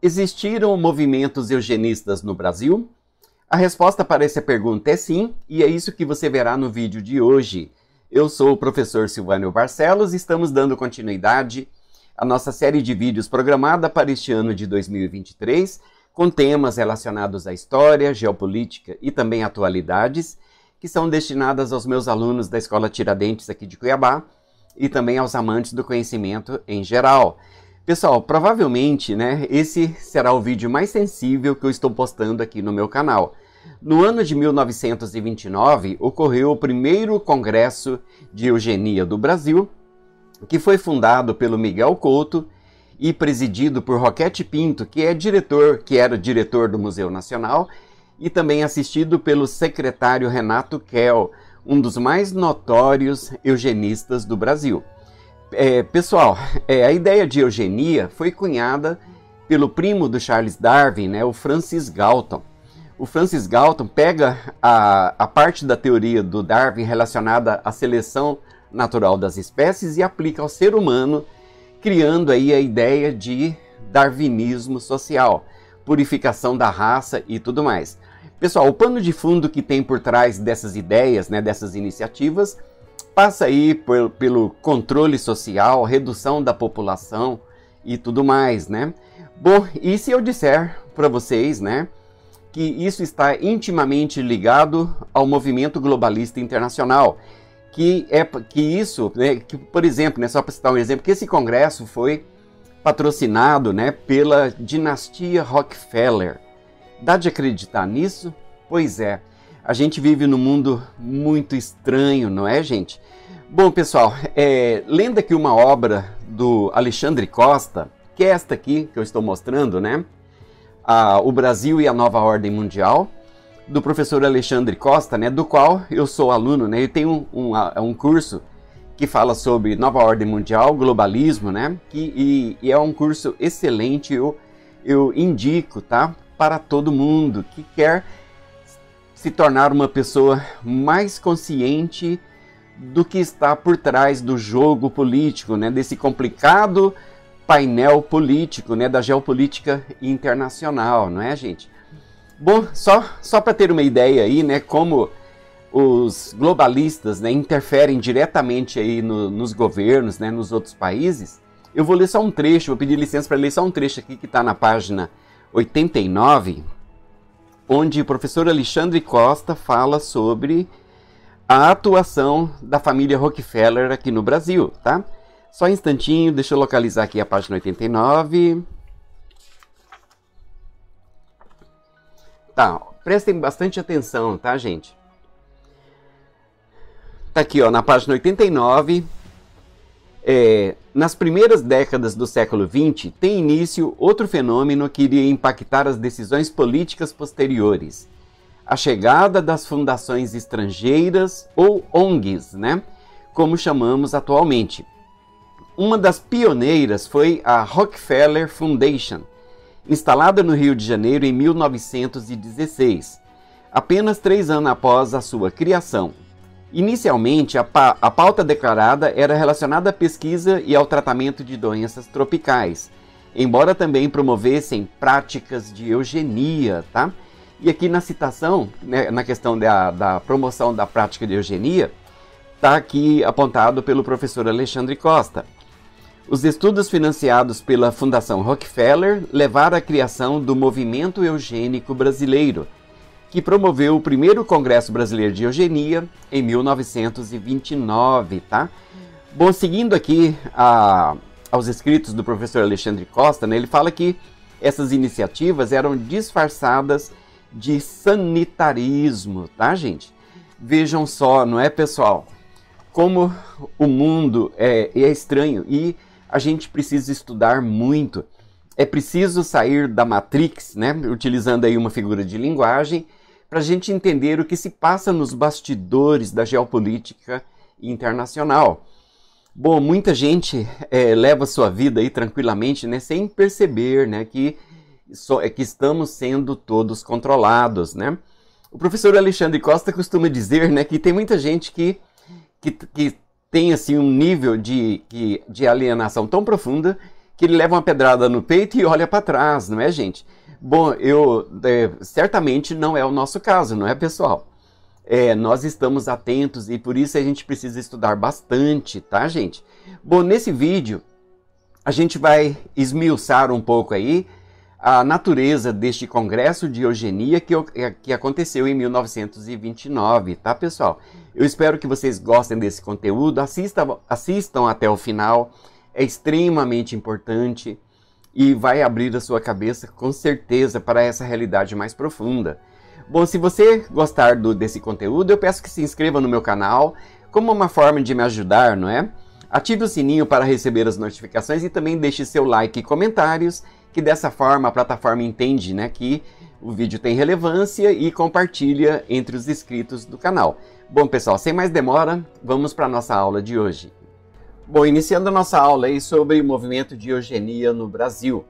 Existiram movimentos eugenistas no Brasil? A resposta para essa pergunta é sim, e é isso que você verá no vídeo de hoje. Eu sou o professor Silvânio Barcelos e estamos dando continuidade à nossa série de vídeos programada para este ano de 2023, com temas relacionados à história, geopolítica e também atualidades, que são destinadas aos meus alunos da Escola Tiradentes aqui de Cuiabá e também aos amantes do conhecimento em geral. Pessoal, provavelmente, esse será o vídeo mais sensível que eu estou postando aqui no meu canal. No ano de 1929, ocorreu o primeiro Congresso de Eugenia do Brasil, que foi fundado pelo Miguel Couto e presidido por Roquete Pinto, que era diretor do Museu Nacional, e também assistido pelo secretário Renato Kell, um dos mais notórios eugenistas do Brasil. Pessoal, a ideia de eugenia foi cunhada pelo primo do Charles Darwin, o Francis Galton. O Francis Galton pega a parte da teoria do Darwin relacionada à seleção natural das espécies e aplica ao ser humano, criando aí a ideia de darwinismo social, purificação da raça e tudo mais. Pessoal, o pano de fundo que tem por trás dessas ideias, dessas iniciativas, passa aí pelo controle social, redução da população e tudo mais, Bom, e se eu disser para vocês, que isso está intimamente ligado ao movimento globalista internacional, por exemplo, só para citar um exemplo, que esse congresso foi patrocinado, pela dinastia Rockefeller. Dá de acreditar nisso? Pois é. A gente vive num mundo muito estranho, não é, gente? Bom, pessoal, lendo aqui uma obra do Alexandre Costa, que é esta aqui que eu estou mostrando, O Brasil e a Nova Ordem Mundial, do professor Alexandre Costa, do qual eu sou aluno, Eu tenho um curso que fala sobre Nova Ordem Mundial, globalismo, e é um curso excelente, eu indico, para todo mundo que quer se tornar uma pessoa mais consciente do que está por trás do jogo político, desse complicado painel político, da geopolítica internacional, não é, gente? Bom, só para ter uma ideia aí, como os globalistas, interferem diretamente aí nos governos, nos outros países, eu vou ler só um trecho, vou pedir licença para ler só um trecho aqui que está na página 89, onde o professor Alexandre Costa fala sobre a atuação da família Rockefeller aqui no Brasil, Só um instantinho, deixa eu localizar aqui a página 89. Prestem bastante atenção, gente? Tá aqui, na página 89. Nas primeiras décadas do século XX, tem início outro fenômeno que iria impactar as decisões políticas posteriores. A chegada das fundações estrangeiras, ou ONGs, como chamamos atualmente. Uma das pioneiras foi a Rockefeller Foundation, instalada no Rio de Janeiro em 1916, apenas 3 anos após a sua criação. Inicialmente, a pauta declarada era relacionada à pesquisa e ao tratamento de doenças tropicais, embora também promovessem práticas de eugenia, E aqui na citação, na questão da promoção da prática de eugenia, está aqui apontado pelo professor Alexandre Costa. Os estudos financiados pela Fundação Rockefeller levaram à criação do Movimento Eugênico Brasileiro, que promoveu o primeiro Congresso Brasileiro de Eugenia em 1929, Bom, seguindo aqui aos escritos do professor Alexandre Costa, ele fala que essas iniciativas eram disfarçadas de sanitarismo, gente? Vejam só, não é, pessoal? Como o mundo é estranho e a gente precisa estudar muito. É preciso sair da Matrix, utilizando aí uma figura de linguagem, para a gente entender o que se passa nos bastidores da geopolítica internacional. Bom, muita gente leva sua vida aí tranquilamente, sem perceber que estamos sendo todos controlados, O professor Alexandre Costa costuma dizer que tem muita gente que tem assim, um nível de alienação tão profunda que que ele leva uma pedrada no peito e olha para trás, não é, gente? Bom, certamente não é o nosso caso, não é, pessoal? Nós estamos atentos e por isso a gente precisa estudar bastante, tá, gente? Bom, nesse vídeo a gente vai esmiuçar um pouco aí a natureza deste congresso de eugenia que aconteceu em 1929, tá, pessoal? Eu espero que vocês gostem desse conteúdo, assistam até o final, é extremamente importante e vai abrir a sua cabeça com certeza para essa realidade mais profunda. Bom, se você gostar desse conteúdo, eu peço que se inscreva no meu canal, como uma forma de me ajudar, não é? Ative o sininho para receber as notificações e também deixe seu like e comentários, que dessa forma a plataforma entende, né, que o vídeo tem relevância e compartilha entre os inscritos do canal. Bom, pessoal, sem mais demora, vamos para a nossa aula de hoje. Bom, iniciando a nossa aula aí sobre o movimento de eugenia no Brasil.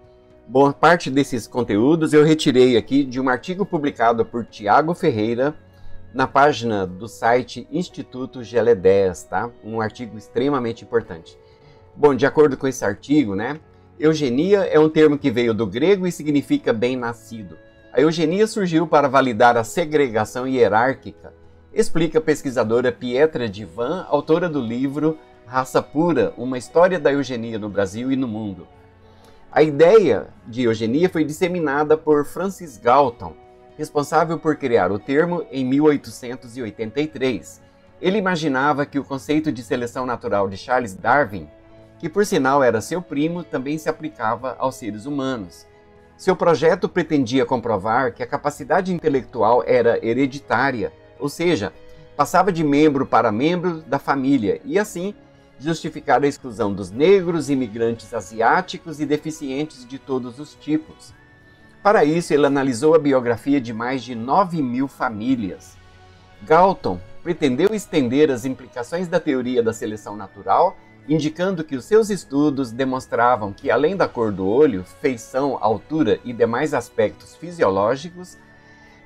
Bom, parte desses conteúdos eu retirei aqui de um artigo publicado por Tiago Ferreira na página do site Instituto GLE10, tá? Um artigo extremamente importante. Bom, de acordo com esse artigo, né, eugenia é um termo que veio do grego e significa bem-nascido. A eugenia surgiu para validar a segregação hierárquica, explica a pesquisadora Pietra Divan, autora do livro Raça Pura, uma história da eugenia no Brasil e no mundo. A ideia de eugenia foi disseminada por Francis Galton, responsável por criar o termo em 1883. Ele imaginava que o conceito de seleção natural de Charles Darwin, que por sinal era seu primo, também se aplicava aos seres humanos. Seu projeto pretendia comprovar que a capacidade intelectual era hereditária, ou seja, passava de membro para membro da família, e assim justificar a exclusão dos negros, imigrantes asiáticos e deficientes de todos os tipos. Para isso, ele analisou a biografia de mais de 9.000 famílias. Galton pretendeu estender as implicações da teoria da seleção natural, indicando que os seus estudos demonstravam que, além da cor do olho, feição, altura e demais aspectos fisiológicos,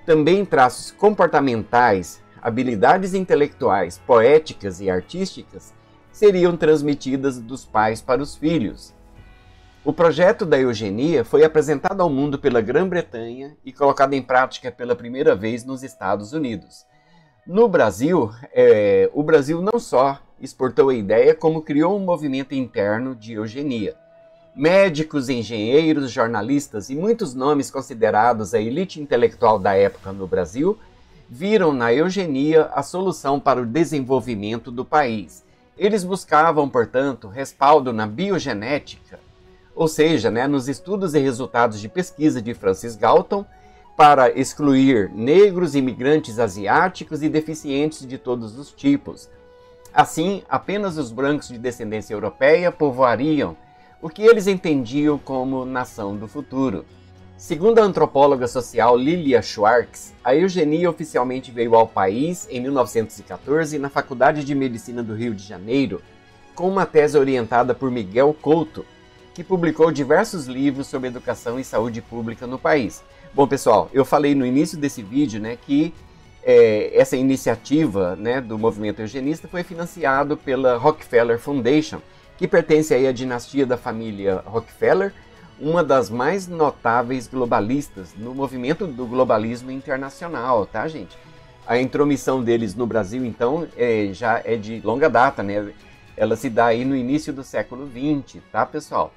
também traços comportamentais, habilidades intelectuais, poéticas e artísticas seriam transmitidas dos pais para os filhos. O projeto da eugenia foi apresentado ao mundo pela Grã-Bretanha e colocado em prática pela primeira vez nos Estados Unidos. No Brasil, o Brasil não só exportou a ideia, como criou um movimento interno de eugenia. Médicos, engenheiros, jornalistas e muitos nomes considerados a elite intelectual da época no Brasil viram na eugenia a solução para o desenvolvimento do país. Eles buscavam, portanto, respaldo na biogenética, ou seja, nos estudos e resultados de pesquisa de Francis Galton, para excluir negros, imigrantes asiáticos e deficientes de todos os tipos. Assim, apenas os brancos de descendência europeia povoariam o que eles entendiam como nação do futuro. Segundo a antropóloga social Lilia Schwartz, a eugenia oficialmente veio ao país em 1914 na Faculdade de Medicina do Rio de Janeiro, com uma tese orientada por Miguel Couto, que publicou diversos livros sobre educação e saúde pública no país. Bom, pessoal, eu falei no início desse vídeo que essa iniciativa do movimento eugenista foi financiado pela Rockefeller Foundation, que pertence aí à dinastia da família Rockefeller, uma das mais notáveis globalistas no movimento do globalismo internacional, tá, gente? A intromissão deles no Brasil, então, já é de longa data, né? Ela se dá aí no início do século XX, tá, pessoal?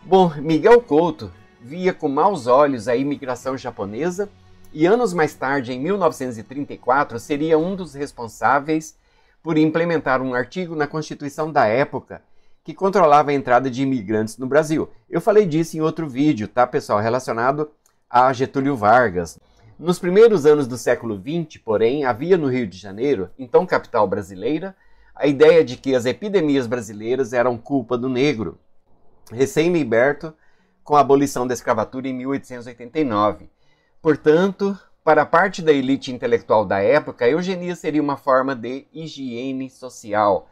Bom, Miguel Couto via com maus olhos a imigração japonesa e anos mais tarde, em 1934, seria um dos responsáveis por implementar um artigo na Constituição da época que controlava a entrada de imigrantes no Brasil. Eu falei disso em outro vídeo, tá, pessoal, relacionado a Getúlio Vargas. Nos primeiros anos do século XX, porém, havia no Rio de Janeiro, então capital brasileira, a ideia de que as epidemias brasileiras eram culpa do negro, recém-liberto com a abolição da escravatura em 1889. Portanto, para parte da elite intelectual da época, a eugenia seria uma forma de higiene social.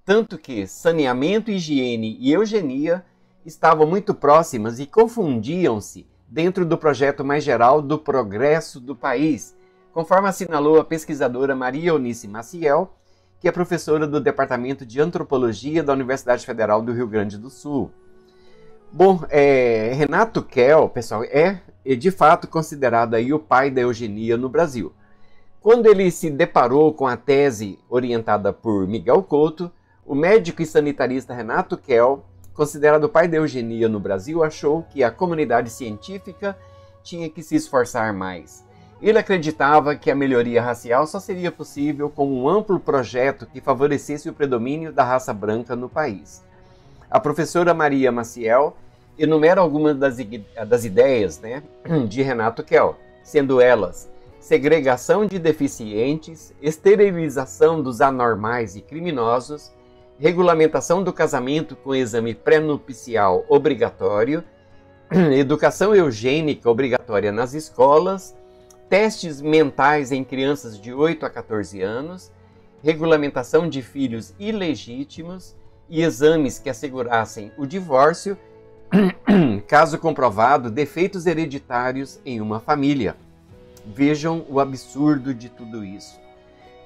Tanto que saneamento, higiene e eugenia estavam muito próximas e confundiam-se dentro do projeto mais geral do progresso do país, conforme assinalou a pesquisadora Maria Eunice Maciel, que é professora do Departamento de Antropologia da Universidade Federal do Rio Grande do Sul. Bom, Renato Kell, pessoal, é de fato considerado aí o pai da eugenia no Brasil. Quando ele se deparou com a tese orientada por Miguel Couto, o médico e sanitarista Renato Kell, considerado o pai da eugenia no Brasil, achou que a comunidade científica tinha que se esforçar mais. Ele acreditava que a melhoria racial só seria possível com um amplo projeto que favorecesse o predomínio da raça branca no país. A professora Maria Maciel enumera algumas das ideias, né, de Renato Kell, sendo elas segregação de deficientes, esterilização dos anormais e criminosos, regulamentação do casamento com exame pré-nupcial obrigatório, educação eugênica obrigatória nas escolas, testes mentais em crianças de 8 a 14 anos, regulamentação de filhos ilegítimos e exames que assegurassem o divórcio, caso comprovado defeitos hereditários em uma família. Vejam o absurdo de tudo isso.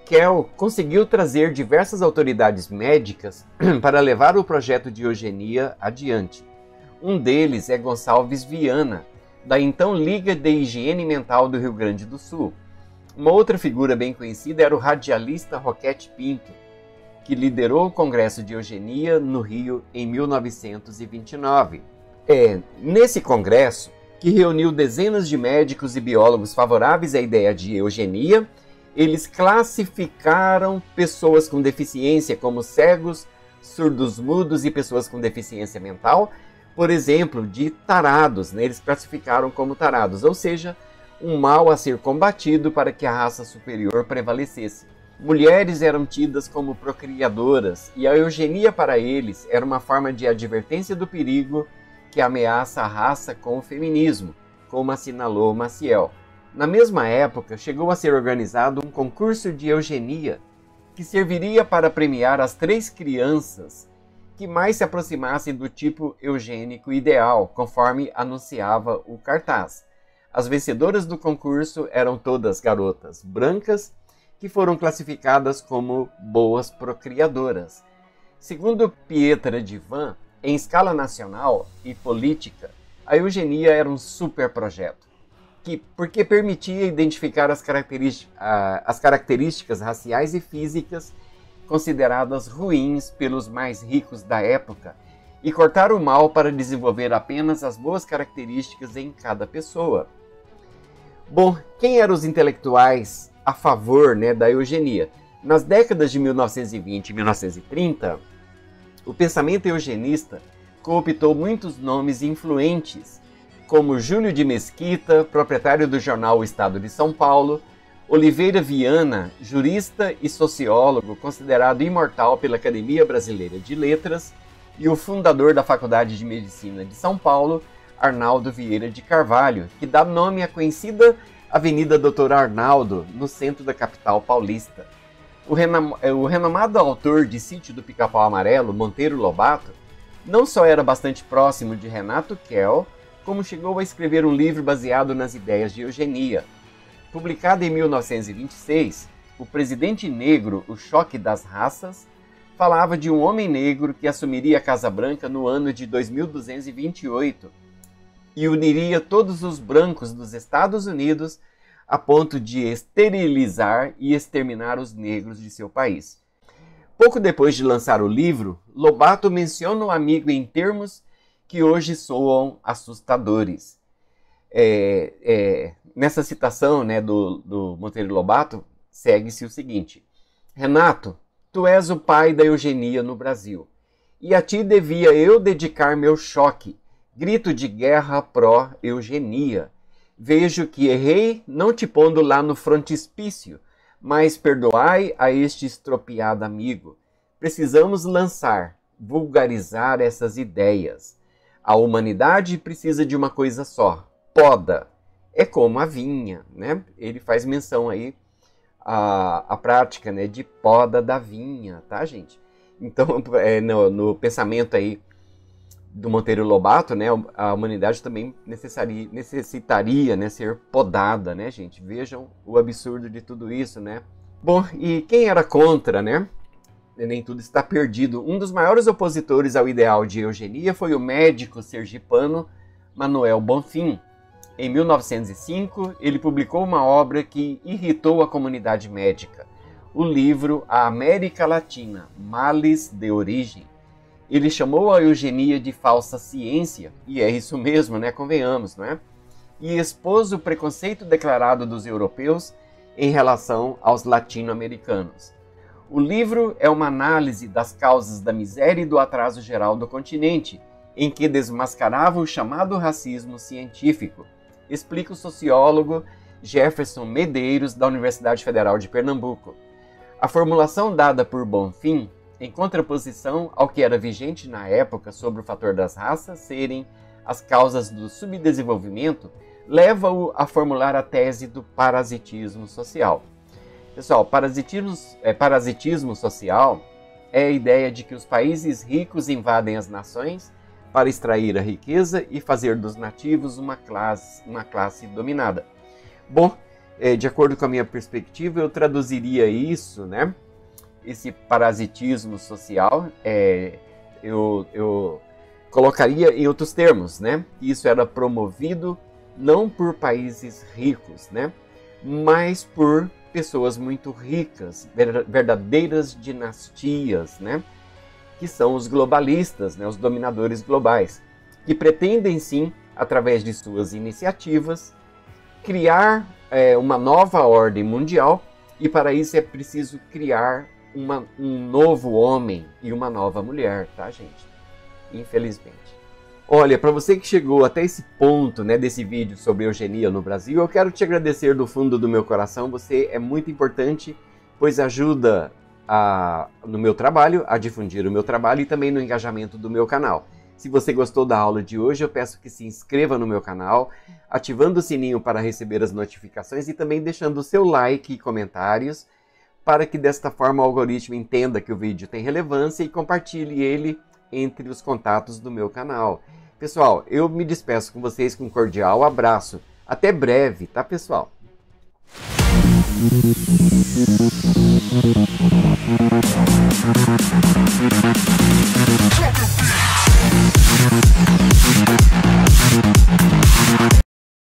Kell conseguiu trazer diversas autoridades médicas para levar o projeto de eugenia adiante. Um deles é Gonçalves Viana, da então Liga de Higiene Mental do Rio Grande do Sul. Uma outra figura bem conhecida era o radialista Roquete Pinto, que liderou o Congresso de Eugenia no Rio em 1929. Nesse congresso, que reuniu dezenas de médicos e biólogos favoráveis à ideia de eugenia, eles classificaram pessoas com deficiência como cegos, surdos-mudos e pessoas com deficiência mental, por exemplo, de tarados, né? Eles classificaram como tarados, ou seja, um mal a ser combatido para que a raça superior prevalecesse. Mulheres eram tidas como procriadoras e a eugenia para eles era uma forma de advertência do perigo que ameaça a raça com o feminismo, como assinalou Maciel. Na mesma época, chegou a ser organizado um concurso de eugenia que serviria para premiar as 3 crianças que mais se aproximassem do tipo eugênico ideal, conforme anunciava o cartaz. As vencedoras do concurso eram todas garotas brancas que foram classificadas como boas procriadoras. Segundo Pietra Divan, em escala nacional e política, a eugenia era um super projeto, porque permitia identificar as características raciais e físicas consideradas ruins pelos mais ricos da época e cortar o mal para desenvolver apenas as boas características em cada pessoa. Bom, quem eram os intelectuais a favor, né, da eugenia? Nas décadas de 1920 e 1930, o pensamento eugenista cooptou muitos nomes influentes, como Júlio de Mesquita, proprietário do jornal O Estado de São Paulo, Oliveira Viana, jurista e sociólogo considerado imortal pela Academia Brasileira de Letras, e o fundador da Faculdade de Medicina de São Paulo, Arnaldo Vieira de Carvalho, que dá nome à conhecida Avenida Doutor Arnaldo, no centro da capital paulista. O renomado autor de Sítio do Pica-Pau Amarelo, Monteiro Lobato, não só era bastante próximo de Renato Kell, como chegou a escrever um livro baseado nas ideias de eugenia. Publicado em 1926, O Presidente Negro, o Choque das Raças, falava de um homem negro que assumiria a Casa Branca no ano de 2228 e uniria todos os brancos dos Estados Unidos a ponto de esterilizar e exterminar os negros de seu país. Pouco depois de lançar o livro, Lobato menciona o amigo em termos que hoje soam assustadores. Nessa citação, né, do Monteiro Lobato, segue-se o seguinte: Renato, tu és o pai da eugenia no Brasil, e a ti devia eu dedicar meu choque, grito de guerra pró-eugenia. Vejo que errei não te pondo lá no frontispício, mas perdoai a este estropiado amigo. Precisamos lançar, vulgarizar essas ideias. A humanidade precisa de uma coisa só: poda. É como a vinha, né? Ele faz menção aí à prática, né, de poda da vinha, tá, gente? Então, no pensamento aí do Monteiro Lobato, né, a humanidade também necessitaria, né, ser podada, né, gente? Vejam o absurdo de tudo isso, né? Bom, e quem era contra, né? nem tudo está perdido. Um dos maiores opositores ao ideal de eugenia foi o médico sergipano Manuel Bonfim. Em 1905, ele publicou uma obra que irritou a comunidade médica, o livro A América Latina, Males de Origem. Ele chamou a eugenia de falsa ciência, e é isso mesmo, né? Convenhamos, não é? E expôs o preconceito declarado dos europeus em relação aos latino-americanos. O livro é uma análise das causas da miséria e do atraso geral do continente, em que desmascarava o chamado racismo científico, explica o sociólogo Jefferson Medeiros, da Universidade Federal de Pernambuco. A formulação dada por Bonfim, em contraposição ao que era vigente na época sobre o fator das raças serem as causas do subdesenvolvimento, leva-o a formular a tese do parasitismo social. Pessoal, parasitismo social é a ideia de que os países ricos invadem as nações para extrair a riqueza e fazer dos nativos uma classe dominada. Bom, de acordo com a minha perspectiva, eu traduziria isso, né? Esse parasitismo social, eu colocaria em outros termos, né? Isso era promovido não por países ricos, né? Mas por pessoas muito ricas, verdadeiras dinastias, né? Que são os globalistas, né? Os dominadores globais, que pretendem sim, através de suas iniciativas, criar uma nova ordem mundial, e para isso é preciso criar um novo homem e uma nova mulher, tá, gente? Infelizmente. Olha, para você que chegou até esse ponto, né, desse vídeo sobre eugenia no Brasil, eu quero te agradecer do fundo do meu coração. Você é muito importante, pois ajuda no meu trabalho, a difundir o meu trabalho e também no engajamento do meu canal. Se você gostou da aula de hoje, eu peço que se inscreva no meu canal, ativando o sininho para receber as notificações e também deixando o seu like e comentários, para que desta forma o algoritmo entenda que o vídeo tem relevância e compartilhe ele entre os contatos do meu canal. Pessoal, eu me despeço com vocês com um cordial abraço. Até breve, tá, pessoal? Check it.